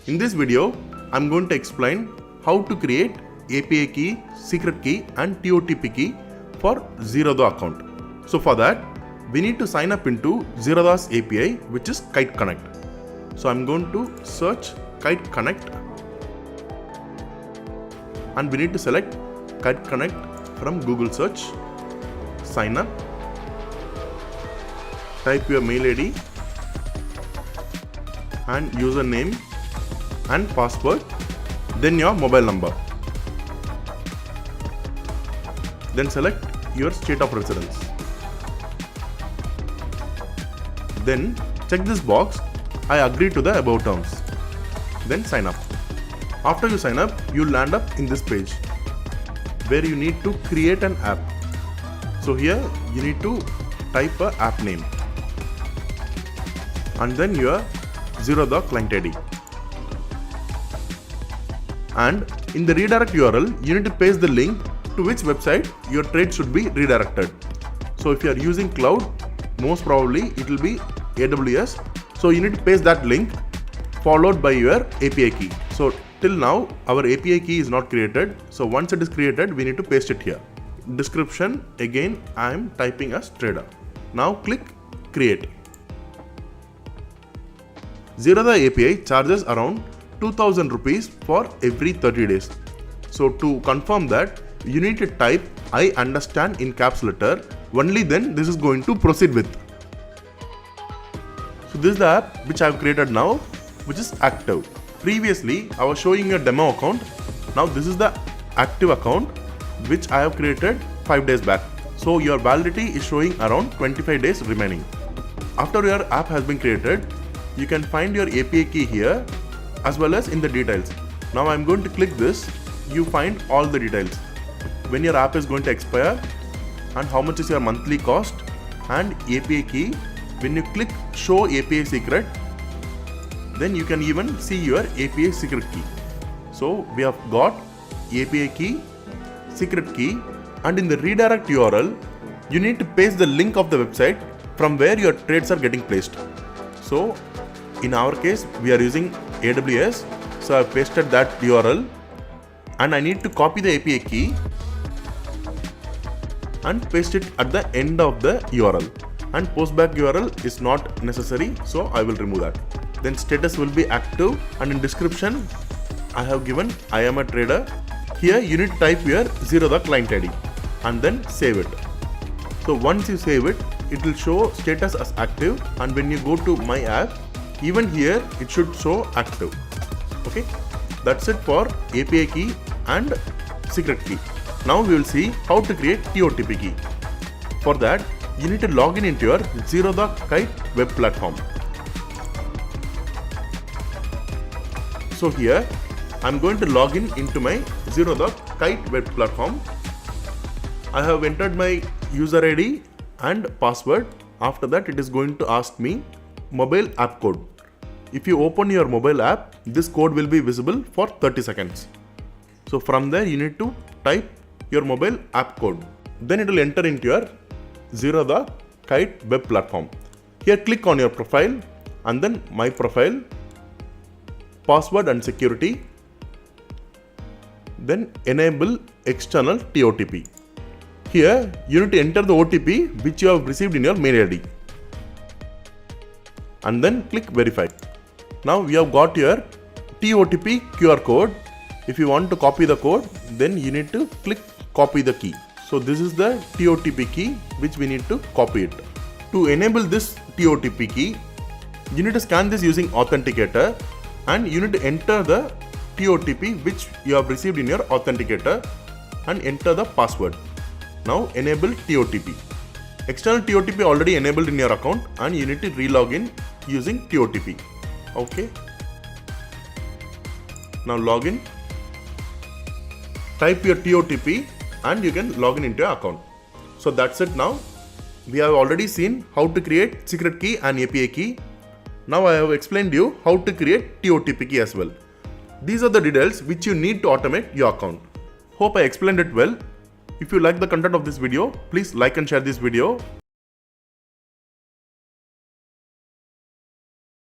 In this video, I'm going to explain how to create API key, secret key and Totp key for Zerodha account. So for that, we need to sign up into Zerodha's API, which is Kite Connect. So I'm going to search Kite Connect and we need to select Kite Connect from Google search, sign up, type your mail ID and username and password, then your mobile number. Then select your state of residence. Then check this box, I agree to the above terms. Then sign up. After you sign up, you land up in this page where you need to create an app. So here you need to type a app name and then your Zerodha client ID. And in the redirect URL, you need to paste the link to which website your trade should be redirected. So if you are using cloud, most probably it will be AWS. So you need to paste that link followed by your API key. So till now our API key is not created. So once it is created, we need to paste it here. Description, again I am typing as trader. Now click create. Zerodha API charges around 2000 rupees for every 30 days. So to confirm that, you need to type I understand in caps letter. Only then this is going to proceed with. So this is the app which I have created now, which is active. Previously I was showing a demo account. Now this is the active account which I have created 5 days back. So your validity is showing around 25 days remaining. After your app has been created, you can find your API key here as well as in the details. Now I'm going to click this. You find all the details. When your app is going to expire and how much is your monthly cost and API key. When you click show API secret, then you can even see your API secret key. So we have got API key, secret key, and in the redirect URL, you need to paste the link of the website from where your trades are getting placed. So in our case, we are using AWS. So I pasted that URL and I need to copy the API key and paste it at the end of the URL. And postback URL is not necessary, so I will remove that. Then status will be active, and in description I have given I am a trader. Here you need to type your Zerodha client ID and then save it. So once you save it, it will show status as active, and when you go to my app, even here it should show active. Okay, that's it for API key and secret key. Now we will see how to create Totp key. For that, you need to log in into your Zerodha Kite web platform. So here I'm going to log in into my Zerodha Kite web platform. I have entered my user ID and password. After that, it is going to ask me mobile app code. If you open your mobile app, this code will be visible for 30 seconds. So from there, you need to type your mobile app code. Then it will enter into your Zerodha Kite web platform. Here click on your profile and then my profile, password and security. Then enable external Totp. Here you need to enter the OTP which you have received in your mail ID. And then click verify. Now we have got your Totp QR code. If you want to copy the code, then you need to click copy the key. So this is the Totp key which we need to copy it. To enable this Totp key, you need to scan this using authenticator and you need to enter the Totp which you have received in your authenticator and enter the password. Now enable Totp. External Totp already enabled in your account and you need to re-log in using Totp. Okay. Now log in. Type your Totp and you can log in into your account. So that's it now. We have already seen how to create secret key and API key. Now I have explained you how to create Totp key as well. These are the details which you need to automate your account. Hope I explained it well. If you like the content of this video, please like and share this video.